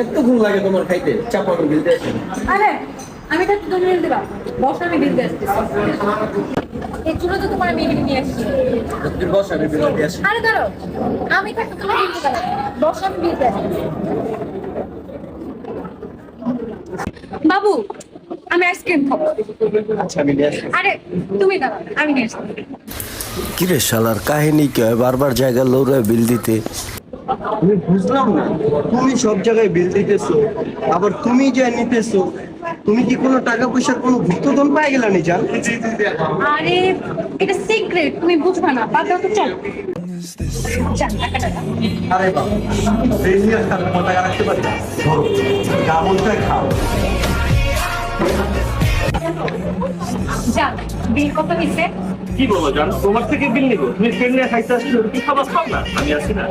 এতক্ষণ লাগে তোমার খাইতে? চাপানো বিল দিয়ে আসেন। আরে আমি তো তুমি বিল দিবা, বস আমি বিল দিয়ে আসতেছি। এই জন্য তো তোমার আমি এখানে নিয়ে আসছি। তুমি বস, আমি বিল দিয়ে আসি। আরে ধরো, আমি থাকতে তুমি বিল দিবা না, বস আমি বিল দিয়ে আসছি। বাবু আমি আইসক্রিম খাবো। আচ্ছা আমি নিয়ে আসি। আরে তুমি দাঁড়াও, আমি নিয়ে আসছি। কিরে শালার কাহিনী কি হয় বারবার জায়গা লৌড়ায় বিল দিতে? আমি বুঝলাম না, তুমি সব জায়গায় বিল দিতেছো, আবার তুমি যা নিতেছো। তুমি কি কোনো টাকা পয়সার কোনো গুপ্তধন পাই গেলা নি জান? আরে এটা সিক্রেট, তুমি বুঝবা না, বাদ দাও তো, চল যান টাকাটা দাও। আরে বাবা, বেশি আর কত টাকা রাখতে পারি? ধরো, যা মনটা খাও। যান, বিল কত হয়েছে? কি বলো জান, তোমার থেকে বিল নিবো? তুমি ট্রেন নিয়ে খাইতে আসছো, কি খাবার খাও না? আমি আছি না।